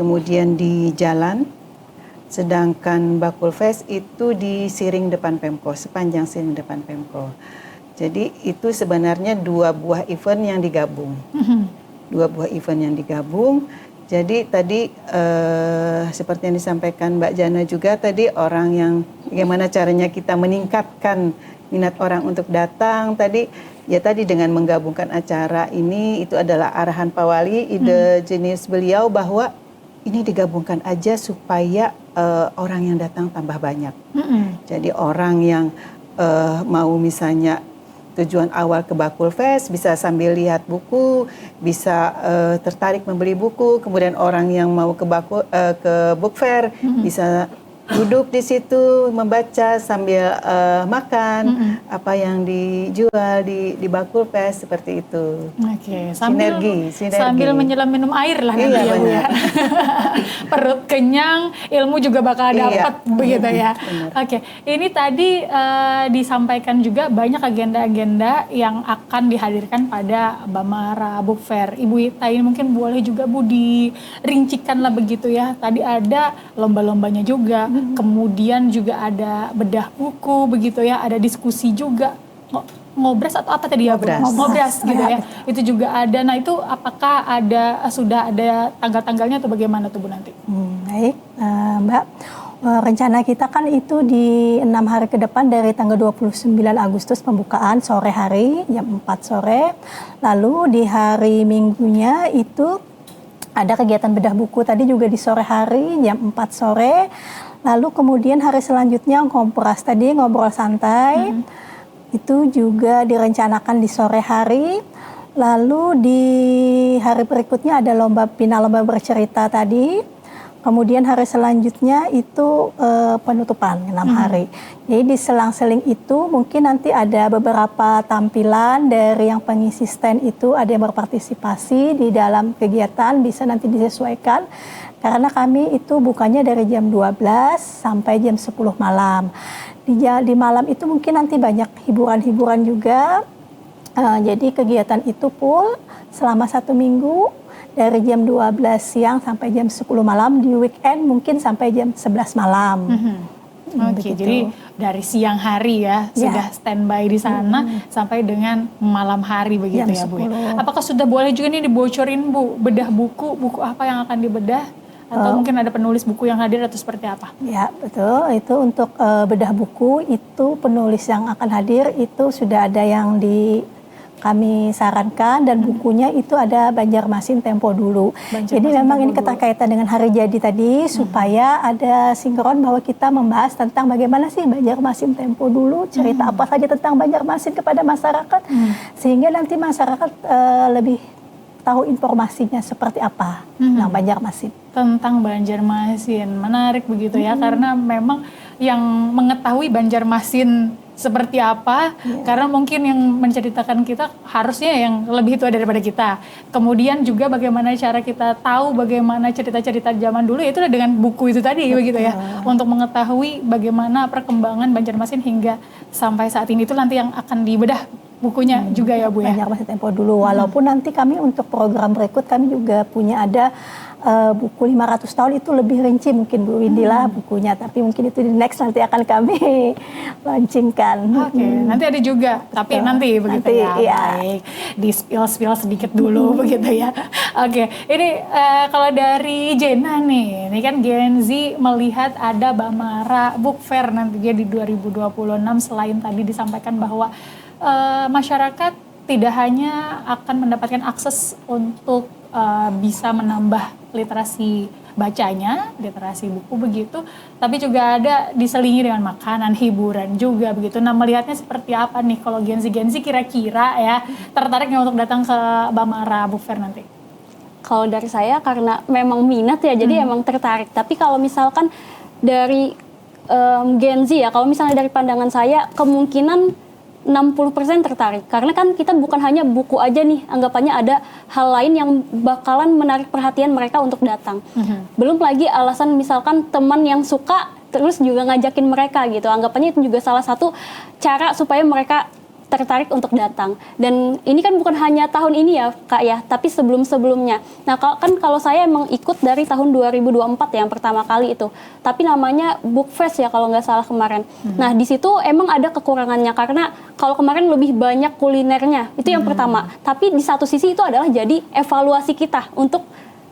kemudian di jalan. Sedangkan Bakul Fest itu di Siring depan Pemko, sepanjang Siring depan Pemko. Jadi itu sebenarnya 2 buah event yang digabung. 2 buah event yang digabung. Jadi tadi seperti yang disampaikan Mbak Jana juga tadi, orang yang bagaimana caranya kita meningkatkan minat orang untuk datang tadi, ya tadi dengan menggabungkan acara ini, itu adalah arahan Pak Wali, ide jenis beliau bahwa ini digabungkan aja supaya orang yang datang tambah banyak. Jadi orang yang mau misalnya tujuan awal ke Bakul Fest bisa sambil lihat buku, bisa tertarik membeli buku. Kemudian orang yang mau ke Book Fair bisa duduk di situ membaca sambil makan apa yang dijual di Bakul Fest, seperti itu. Oke, sinergi. Sambil menyelam minum air lah nanti ya, Bu ya. Perut kenyang, ilmu juga bakal dapat, begitu ya. Oke, ini tadi disampaikan juga banyak agenda-agenda yang akan dihadirkan pada Bamara Book Fair. Ibu Ita ini mungkin boleh juga, Bu, dirincikan lah begitu ya. Tadi ada lomba-lombanya juga. Kemudian juga ada bedah buku begitu ya, ada diskusi juga, ngobras atau apa tadi ya, Bu? Ngobras gitu ya. Itu juga ada. Nah, itu apakah sudah ada tanggal-tanggalnya atau bagaimana tuh, Bu, nanti? Baik, Mbak. Rencana kita kan itu di 6 hari ke depan, dari tanggal 29 Agustus pembukaan sore hari jam 4 sore. Lalu di hari Minggunya itu ada kegiatan bedah buku tadi juga di sore hari jam 4 sore. Lalu kemudian hari selanjutnya Kompras tadi, ngobrol santai, itu juga direncanakan di sore hari. Lalu di hari berikutnya ada final lomba bercerita tadi. Kemudian hari selanjutnya itu penutupan 6 hari. Jadi di selang-seling itu mungkin nanti ada beberapa tampilan dari yang pengisi stand itu, ada yang berpartisipasi di dalam kegiatan, bisa nanti disesuaikan. Karena kami itu bukanya dari jam 12 sampai jam 10 malam. Di malam itu mungkin nanti banyak hiburan-hiburan juga. Jadi kegiatan itu full selama 1 minggu. Dari jam 12 siang sampai jam 10 malam, di weekend mungkin sampai jam 11 malam. Oke, jadi dari siang hari ya, sudah standby di sana sampai dengan malam hari begitu ya, Bu. Apakah sudah boleh juga nih dibocorin, Bu, bedah buku apa yang akan dibedah? Atau mungkin ada penulis buku yang hadir atau seperti apa? Ya, betul. Itu untuk bedah buku, itu penulis yang akan hadir itu sudah ada yang kami sarankan, dan bukunya itu ada Banjarmasin Tempo Dulu. Jadi memang ini keterkaitan dengan hari jadi tadi, supaya ada sinkron bahwa kita membahas tentang bagaimana sih Banjarmasin Tempo Dulu, cerita apa saja tentang Banjarmasin kepada masyarakat, sehingga nanti masyarakat lebih tahu informasinya seperti apa tentang Banjarmasin. Tentang Banjarmasin, menarik begitu ya, karena memang yang mengetahui Banjarmasin seperti apa, karena mungkin yang menceritakan kita harusnya yang lebih tua daripada kita. Kemudian juga bagaimana cara kita tahu bagaimana cerita-cerita zaman dulu, itu dengan buku itu tadi, begitu ya, untuk mengetahui bagaimana perkembangan Banjarmasin hingga sampai saat ini, itu nanti yang akan dibedah bukunya juga ya Bu ya? Banjarmasin Tempo dulu, walaupun nanti kami untuk program berikut kami juga punya ada buku 500 tahun itu lebih rinci mungkin Bu Windy lah bukunya, tapi mungkin itu di next nanti akan kami launchingkan. Oke, nanti ada juga, tapi nanti begitu ya. Iya. Baik, di spill sedikit dulu begitu ya. Oke, ini kalau dari Jena nih, ini kan Gen Z melihat ada Bamara Book Fair nantinya di 2026, selain tadi disampaikan bahwa masyarakat tidak hanya akan mendapatkan akses untuk bisa menambah literasi bacanya, literasi buku begitu, tapi juga ada diselingi dengan makanan, hiburan juga begitu. Nah, melihatnya seperti apa nih kalau Gen Z kira-kira ya tertarik nggak untuk datang ke Bamara Book Fair nanti? Kalau dari saya karena memang minat ya, jadi emang tertarik. Tapi kalau misalkan dari Gen Z ya, kalau misalnya dari pandangan saya kemungkinan 60% tertarik, karena kan kita bukan hanya buku aja nih, anggapannya ada hal lain yang bakalan menarik perhatian mereka untuk datang. Belum lagi alasan misalkan teman yang suka terus juga ngajakin mereka gitu, anggapannya itu juga salah satu cara supaya mereka tertarik untuk datang. Dan ini kan bukan hanya tahun ini ya Kak ya, tapi sebelum-sebelumnya. Nah kan kalau saya emang ikut dari tahun 2024 ya, yang pertama kali itu. Tapi namanya Book Fest ya kalau nggak salah kemarin. Nah di situ emang ada kekurangannya, karena kalau kemarin lebih banyak kulinernya, itu yang pertama. Tapi di satu sisi itu adalah jadi evaluasi kita untuk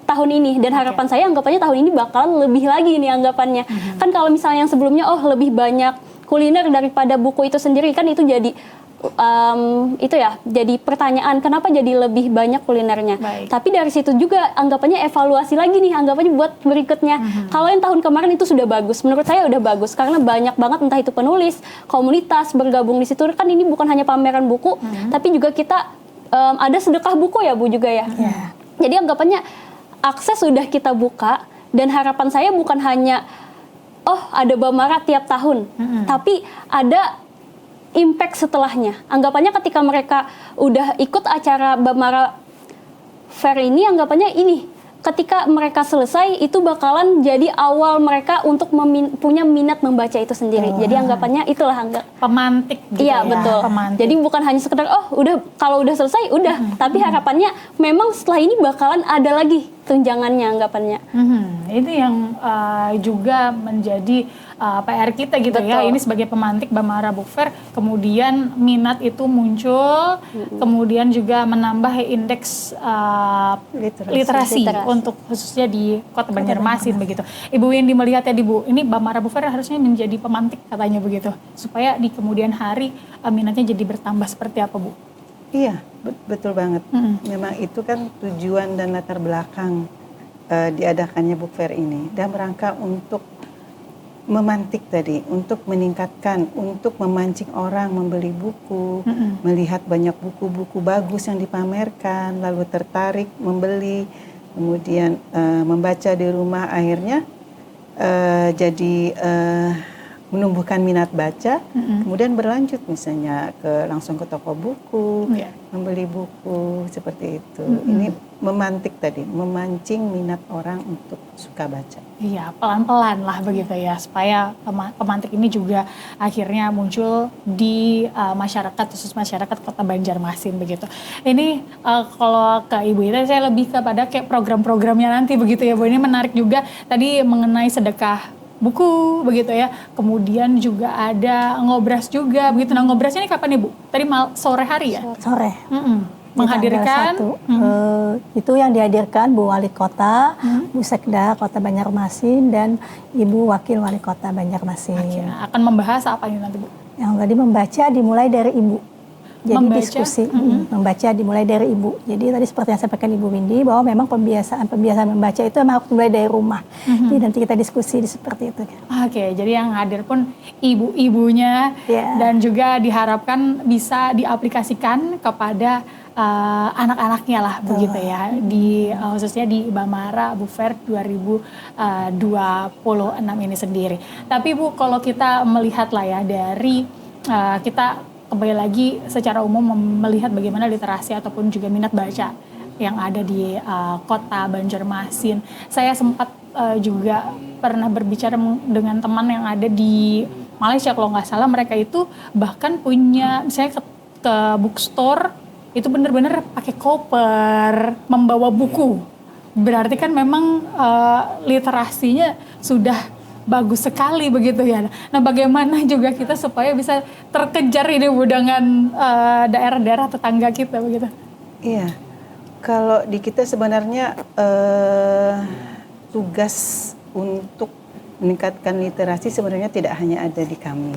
tahun ini, dan harapan saya anggapannya tahun ini bakalan lebih lagi nih anggapannya. Kan kalau misalnya yang sebelumnya lebih banyak kuliner daripada buku itu sendiri, kan itu jadi itu ya jadi pertanyaan kenapa jadi lebih banyak kulinernya. Tapi dari situ juga anggapannya evaluasi lagi nih, anggapannya buat berikutnya. Kalau yang tahun kemarin itu sudah bagus, menurut saya udah bagus karena banyak banget entah itu penulis, komunitas bergabung di situ. Kan ini bukan hanya pameran buku, tapi juga kita ada sedekah buku ya Bu juga ya. Jadi anggapannya akses sudah kita buka, dan harapan saya bukan hanya ada Bamara tiap tahun, tapi ada impact setelahnya. Anggapannya ketika mereka udah ikut acara Bamara Fair ini, anggapannya ini ketika mereka selesai itu bakalan jadi awal mereka untuk punya minat membaca itu sendiri. Jadi anggapannya itulah pemantik gitu. Iya, ya, betul. Pemantik. Jadi bukan hanya sekedar udah kalau udah selesai udah, tapi harapannya memang setelah ini bakalan ada lagi tunjangannya anggapannya. Ini yang juga menjadi PR kita gitu. Betul. Ya. Ini sebagai pemantik Bamara Book Fair, kemudian minat itu muncul, kemudian juga menambah indeks literasi untuk khususnya di Kota Banjarmasin begitu. Ibu Windy melihatnya di Bu, ini Bamara Book Fair harusnya menjadi pemantik katanya begitu, supaya di kemudian hari minatnya jadi bertambah seperti apa Bu? Iya, betul banget. Memang itu kan tujuan dan latar belakang diadakannya Book Fair ini, dan rangka untuk memantik tadi, untuk meningkatkan, untuk memancing orang membeli buku, melihat banyak buku-buku bagus yang dipamerkan, lalu tertarik membeli, kemudian membaca di rumah, akhirnya jadi menumbuhkan minat baca, kemudian berlanjut misalnya langsung ke toko buku, membeli buku seperti itu. Ini memantik tadi, memancing minat orang untuk suka baca. Iya, pelan-pelan lah begitu ya, supaya pemantik ini juga akhirnya muncul di masyarakat, khusus masyarakat Kota Banjarmasin begitu. Ini kalau ke Ibu itu saya lebih kepada kayak program-programnya nanti begitu ya Bu. Ini menarik juga tadi mengenai sedekah buku begitu ya, kemudian juga ada ngobras juga begitu. Nah ngobrasnya ini kapan nih Bu? Tadi sore hari ya? Sore. Menghadirkan itu yang dihadirkan Bu Wali Kota, Bu Sekda Kota Banjarmasin, dan Ibu Wakil Wali Kota Banjarmasin. Akan membahas apa ini nanti Bu? Yang tadi membaca dimulai dari Ibu. Jadi membaca, diskusi, membaca dimulai dari Ibu. Jadi tadi seperti yang saya sampaikan Ibu Windy, bahwa memang pembiasaan membaca itu memang harus mulai dari rumah. Jadi nanti kita diskusi seperti itu. Oke, jadi yang hadir pun ibu-ibunya dan juga diharapkan bisa diaplikasikan kepada anak-anaknya lah begitu ya, di khususnya di Bamara Book Fair 2026 ini sendiri. Tapi Bu, kalau kita melihat lah ya dari kita kembali lagi secara umum melihat bagaimana literasi ataupun juga minat baca yang ada di Kota Banjarmasin. Saya sempat juga pernah berbicara dengan teman yang ada di Malaysia kalau nggak salah, mereka itu bahkan punya, misalnya ke bookstore itu benar-benar pakai koper, membawa buku. Berarti kan memang literasinya sudah bagus sekali begitu ya. Nah, bagaimana juga kita supaya bisa terkejar ini Bu dengan daerah-daerah tetangga kita begitu? Iya, kalau di kita sebenarnya tugas untuk meningkatkan literasi sebenarnya tidak hanya ada di kami.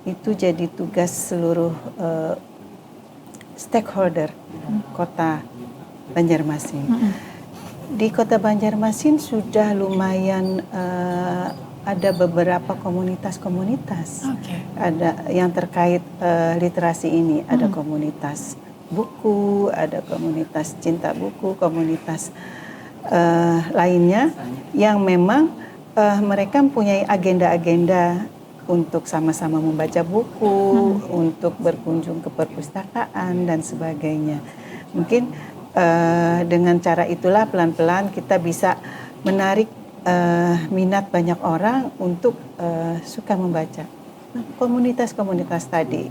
Itu jadi tugas seluruh stakeholder Kota Banjarmasin. Di Kota Banjarmasin sudah lumayan ada beberapa komunitas-komunitas. Ada yang terkait literasi ini, ada komunitas buku, ada komunitas cinta buku, komunitas lainnya yang memang mereka mempunyai agenda-agenda untuk sama-sama membaca buku, untuk berkunjung ke perpustakaan dan sebagainya. Mungkin dengan cara itulah pelan-pelan kita bisa menarik minat banyak orang untuk suka membaca. Komunitas-komunitas tadi,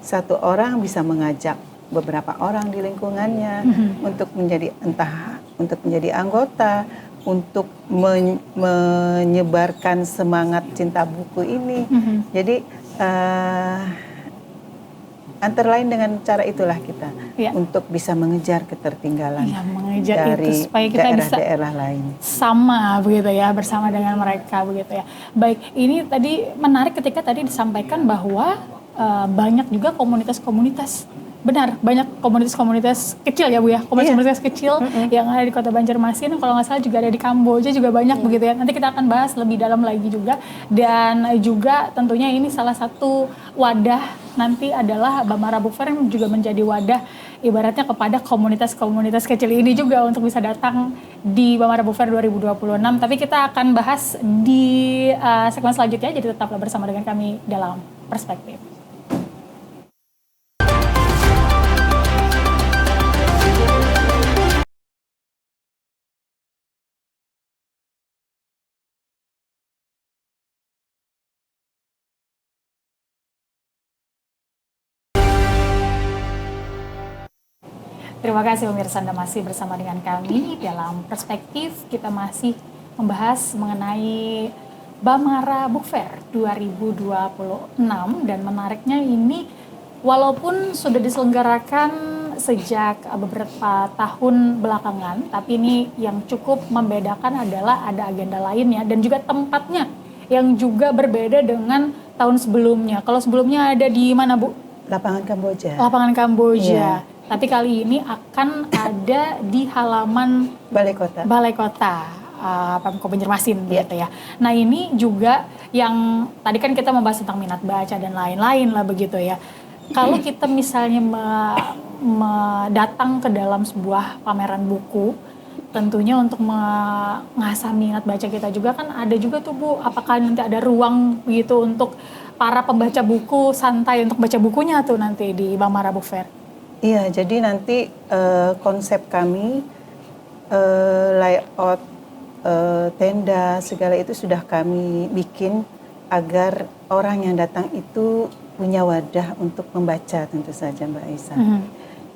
satu orang bisa mengajak beberapa orang di lingkungannya untuk menjadi untuk menjadi anggota, untuk menyebarkan semangat cinta buku ini. Jadi antara lain dengan cara itulah kita untuk bisa mengejar ketertinggalan mengejar dari itu supaya kita daerah-daerah lain. Sama begitu ya, bersama dengan mereka begitu ya. Baik, ini tadi menarik ketika tadi disampaikan bahwa banyak juga komunitas-komunitas. Benar, banyak komunitas-komunitas kecil ya Bu ya, komunitas kecil yang ada di Kota Banjarmasin, kalau nggak salah juga ada di Kamboja juga banyak begitu ya. Nanti kita akan bahas lebih dalam lagi juga, dan juga tentunya ini salah satu wadah nanti adalah Bamara Book Fair yang juga menjadi wadah ibaratnya kepada komunitas-komunitas kecil ini juga untuk bisa datang di Bamara Book Fair 2026. Tapi kita akan bahas di segmen selanjutnya, jadi tetaplah bersama dengan kami dalam Perspektif. Terima kasih pemirsa, Anda masih bersama dengan kami dalam Perspektif. Kita masih membahas mengenai Bamara Book Fair 2026, dan menariknya ini walaupun sudah diselenggarakan sejak beberapa tahun belakangan, tapi ini yang cukup membedakan adalah ada agenda lainnya dan juga tempatnya yang juga berbeda dengan tahun sebelumnya. Kalau sebelumnya ada di mana Bu? Lapangan Kamboja. Lapangan Kamboja. Tapi kali ini akan ada di halaman Balai Kota. Balai Kota Pemko Banjarmasin gitu ya. Nah, ini juga yang tadi kan kita membahas tentang minat baca dan lain-lain lah begitu ya. Kalau kita misalnya datang ke dalam sebuah pameran buku, tentunya untuk mengasah minat baca kita juga kan ada juga tuh Bu, apakah nanti ada ruang begitu untuk para pembaca buku santai untuk baca bukunya tuh nanti di Bamara Book Fair? Iya, jadi nanti konsep kami, layout, tenda, segala itu sudah kami bikin agar orang yang datang itu punya wadah untuk membaca tentu saja Mbak Aisyah.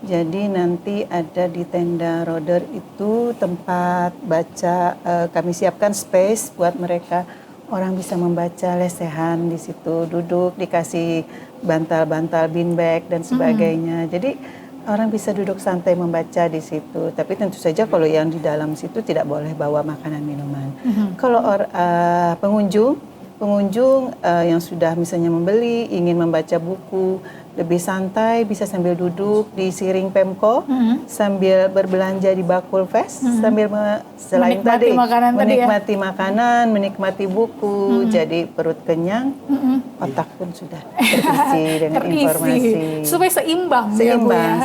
Jadi nanti ada di tenda roder itu tempat baca, kami siapkan space buat mereka. Orang bisa membaca lesehan di situ, duduk dikasih bantal-bantal beanbag dan sebagainya. Jadi orang bisa duduk santai membaca di situ. Tapi tentu saja kalau yang di dalam situ tidak boleh bawa makanan minuman. Kalau pengunjung yang sudah misalnya membeli, ingin membaca buku, lebih santai, bisa sambil duduk di siring Pemko, sambil berbelanja di Bakul Fest, sambil selain menikmati tadi makanan menikmati makanan, menikmati buku, jadi perut kenyang, otak pun sudah terisi dengan informasi. Supaya seimbang.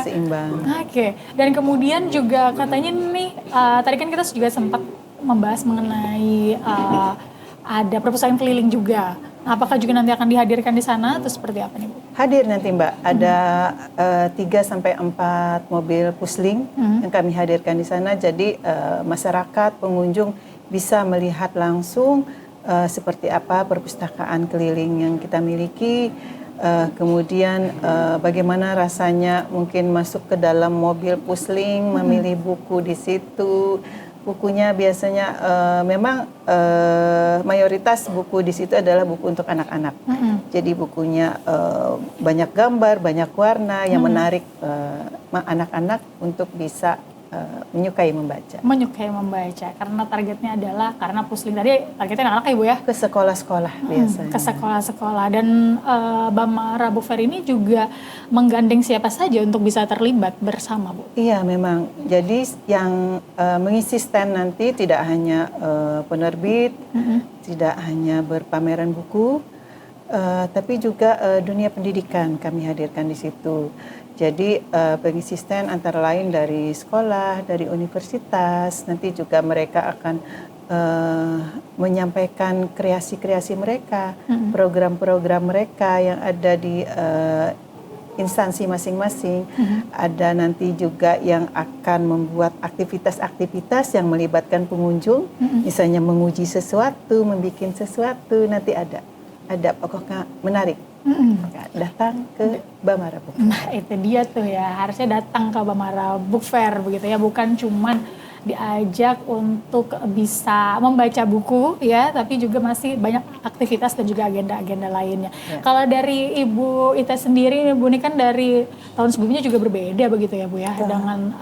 Seimbang. Oke. Dan kemudian juga katanya nih, tadi kan kita juga sempat membahas mengenai ada perpustakaan keliling juga. Apakah juga nanti akan dihadirkan di sana atau seperti apa nih Bu? Hadir nanti Mbak, ada 3-4 mobil pusling yang kami hadirkan di sana. Jadi masyarakat, pengunjung bisa melihat langsung seperti apa perpustakaan keliling yang kita miliki. Kemudian bagaimana rasanya mungkin masuk ke dalam mobil pusling, memilih buku di situ. Bukunya biasanya memang mayoritas buku di situ adalah buku untuk anak-anak. Jadi bukunya banyak gambar, banyak warna yang menarik anak-anak untuk bisa menyukai membaca. Menyukai membaca karena targetnya adalah karena pusling tadi targetnya anak-anak ya Bu ya. Ke sekolah-sekolah biasanya. Ke sekolah-sekolah dan Bamara Book Fair ini juga menggandeng siapa saja untuk bisa terlibat bersama Bu? Iya memang. Jadi yang mengisi stand nanti tidak hanya penerbit, tidak hanya berpameran buku, tapi juga dunia pendidikan kami hadirkan di situ. Jadi pengisi stand antara lain dari sekolah, dari universitas, nanti juga mereka akan menyampaikan kreasi-kreasi mereka, program-program mereka yang ada di instansi masing-masing. Ada nanti juga yang akan membuat aktivitas-aktivitas yang melibatkan pengunjung, misalnya menguji sesuatu, membuat sesuatu, nanti ada pokoknya menarik. Datang ke Bamara Book Fair. Nah itu dia tuh ya, harusnya datang ke Bamara Book Fair begitu ya, bukan cuman diajak untuk bisa membaca buku ya, tapi juga masih banyak aktivitas dan juga agenda-agenda lainnya. Ya. Kalau dari Ibu Ita sendiri, Ibu ini kan dari tahun sebelumnya juga berbeda begitu ya Bu ya, dengan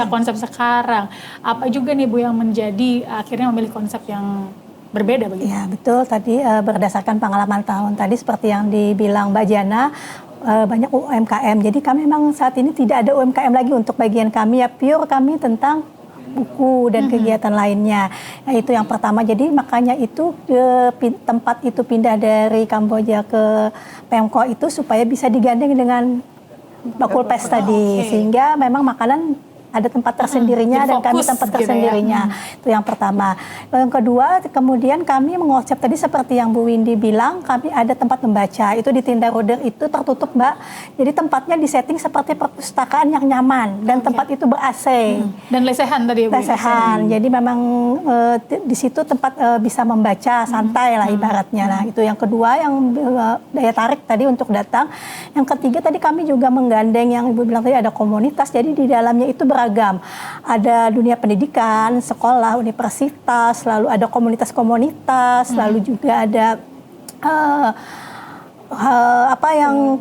konsep sekarang. Apa juga nih Bu yang menjadi akhirnya memilih konsep yang berbeda begitu? Ya betul, tadi berdasarkan pengalaman tahun tadi seperti yang dibilang Mbak Jana, banyak UMKM. Jadi kami memang saat ini tidak ada UMKM lagi untuk bagian kami ya, pure kami tentang buku dan kegiatan lainnya. Nah, itu yang pertama. Jadi makanya itu tempat itu pindah dari Kamboja ke Pemko itu supaya bisa digandeng dengan Bakulpes tadi, sehingga memang makanan ada tempat tersendirinya dan kami tempat tersendirinya. Itu yang pertama. Yang kedua, kemudian kami mengonsep tadi seperti yang Bu Windy bilang, kami ada tempat membaca. Itu di Tinda Roder itu tertutup, Mbak. Jadi tempatnya disetting seperti perpustakaan yang nyaman dan tempat itu ber-AC. Dan lesehan tadi ya Bu. Lesehan. Jadi memang di situ tempat bisa membaca santai lah ibaratnya. Nah, itu yang kedua yang daya tarik tadi untuk datang. Yang ketiga tadi kami juga menggandeng yang Ibu bilang tadi ada komunitas. Jadi di dalamnya itu beragam. Ada dunia pendidikan, sekolah, universitas, lalu ada komunitas-komunitas, lalu juga ada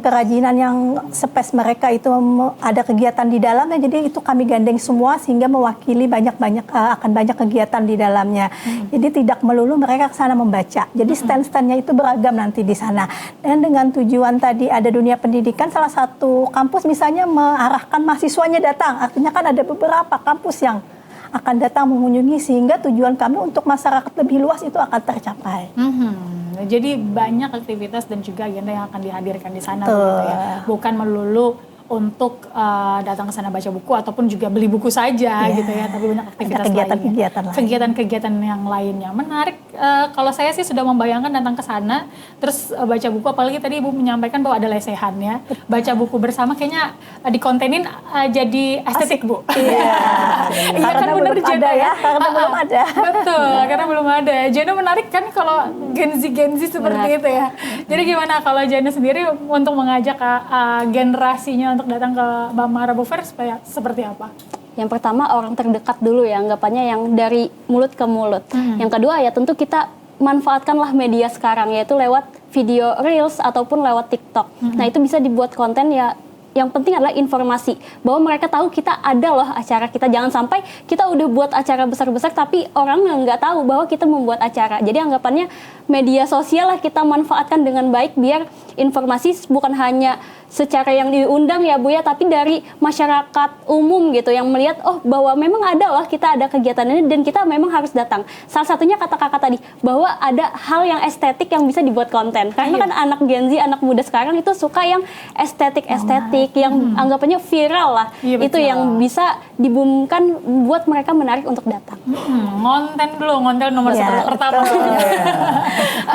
kerajinan yang space mereka itu ada kegiatan di dalamnya. Jadi itu kami gandeng semua sehingga mewakili akan banyak kegiatan di dalamnya. Jadi tidak melulu mereka ke sana membaca. Jadi stand-standnya itu beragam nanti di sana. Dan dengan tujuan tadi ada dunia pendidikan, salah satu kampus misalnya mengarahkan mahasiswanya datang. Artinya kan ada beberapa kampus yang akan datang mengunjungi sehingga tujuan kami untuk masyarakat lebih luas itu akan tercapai. Jadi banyak aktivitas dan juga agenda yang akan dihadirkan di sana begitu ya. Bukan melulu untuk datang ke sana baca buku ataupun juga beli buku saja gitu ya, tapi banyak aktivitas lainnya. Kegiatan-kegiatan yang lainnya. Menarik, kalau saya sih sudah membayangkan datang ke sana terus baca buku, apalagi tadi Ibu menyampaikan bahwa ada lesehan ya. Baca buku bersama kayaknya dikontenin jadi estetik Bu. Iya. Iya kan benar Jana ya. Karena belum ada. Betul, karena belum ada. Jana menarik kan kalau Gen Z seperti itu ya. Jadi gimana kalau Jana sendiri untuk mengajak generasinya untuk datang ke Bamara Book Fair supaya seperti apa? Yang pertama orang terdekat dulu ya, anggapannya yang dari mulut ke mulut. Yang kedua ya tentu kita manfaatkanlah media sekarang, yaitu lewat video Reels ataupun lewat TikTok. Nah itu bisa dibuat konten ya. Yang penting adalah informasi, bahwa mereka tahu kita ada loh acara kita. Jangan sampai kita udah buat acara besar-besar tapi orang nggak tahu bahwa kita membuat acara. Jadi anggapannya media sosial lah kita manfaatkan dengan baik biar informasi bukan hanya secara yang diundang ya Bu ya, tapi dari masyarakat umum gitu yang melihat oh bahwa memang ada loh kita ada kegiatan ini dan kita memang harus datang. Salah satunya kata kakak tadi bahwa ada hal yang estetik yang bisa dibuat konten. Karena kan anak Gen Z, anak muda sekarang itu suka yang estetik yang anggapannya viral lah. Itu yang bisa diboomkan buat mereka menarik untuk datang. Ngonten nomor pertama.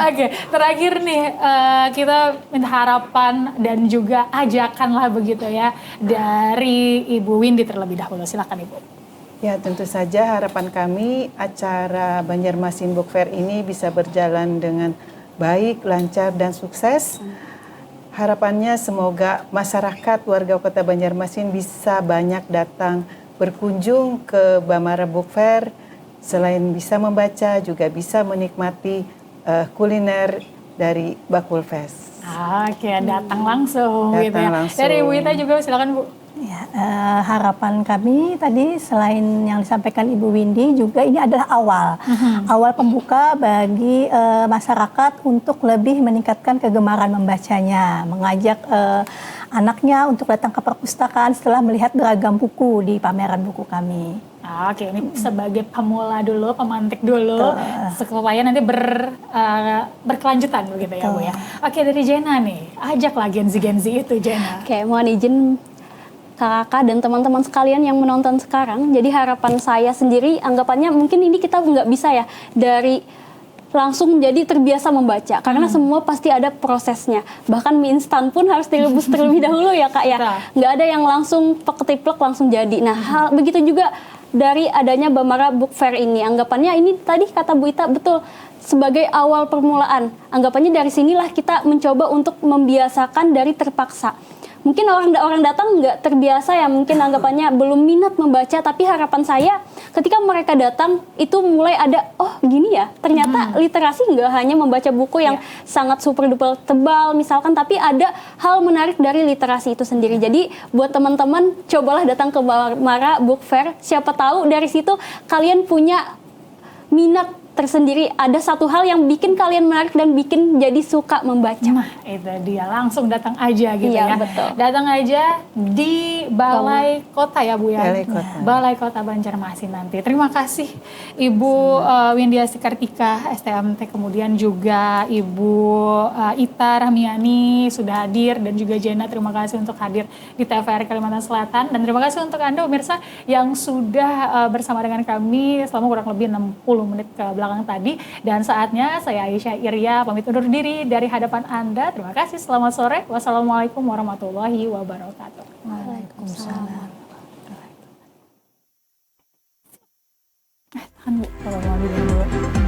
Oke, terakhir nih kita minta harapan dan juga ajakan lah begitu ya dari Ibu Windy terlebih dahulu. Silakan Ibu. Ya tentu saja harapan kami acara Banjarmasin Book Fair ini bisa berjalan dengan baik, lancar, dan sukses. Harapannya semoga masyarakat warga Kota Banjarmasin bisa banyak datang berkunjung ke Bamara Book Fair. Selain bisa membaca, juga bisa menikmati kuliner dari Bakul Fest. Oke, datang langsung gitu ya. Langsung. Dari Ibu Ita juga silakan Bu. Ya, harapan kami tadi selain yang disampaikan Ibu Windy juga ini adalah awal pembuka bagi masyarakat untuk lebih meningkatkan kegemaran membacanya, mengajak anaknya untuk datang ke perpustakaan setelah melihat beragam buku di pameran buku kami. Oke, ini sebagai pemula dulu, pemantik dulu, supaya nanti berkelanjutan begitu ya Bu ya. Oke, dari Jena nih, ajaklah Gen-Z itu Jena. Oke, mohon izin kakak dan teman-teman sekalian yang menonton sekarang. Jadi harapan saya sendiri, anggapannya mungkin ini kita nggak bisa ya dari langsung jadi terbiasa membaca, karena semua pasti ada prosesnya. Bahkan mie instan pun harus direbus terlebih dahulu ya kak ya. Nggak ada yang langsung ketiplek langsung jadi. Nah begitu juga dari adanya Bamara Book Fair ini, anggapannya ini tadi kata Bu Ita betul, sebagai awal permulaan. Anggapannya dari sinilah kita mencoba untuk membiasakan dari terpaksa. Mungkin orang datang nggak terbiasa ya, mungkin anggapannya belum minat membaca, tapi harapan saya ketika mereka datang itu mulai ada, oh gini ya, ternyata literasi nggak hanya membaca buku yang sangat super duper tebal misalkan, tapi ada hal menarik dari literasi itu sendiri. Jadi buat teman-teman cobalah datang ke Bamara Book Fair, siapa tahu dari situ kalian punya minat tersendiri, ada satu hal yang bikin kalian menarik dan bikin jadi suka membaca. Nah, itu dia, langsung datang aja gitu ya. Betul. Datang aja di Balai Kota ya Bu ya. Balai Kota. Balai Kota Banjarmasin nanti. Terima kasih Ibu Windiasi Kartika, STMT, kemudian juga Ibu Ita Rahmiani sudah hadir, dan juga Jena, terima kasih untuk hadir di TVRI Kalimantan Selatan, dan terima kasih untuk Anda pemirsa yang sudah bersama dengan kami selama kurang lebih 60 menit ke belakang tadi. Dan saatnya saya Aisyah Iria pamit undur diri dari hadapan Anda. Terima kasih, selamat sore. Wassalamualaikum warahmatullahi wabarakatuh. Waalaikumsalam. Tahan Bu, kalau mau dulu.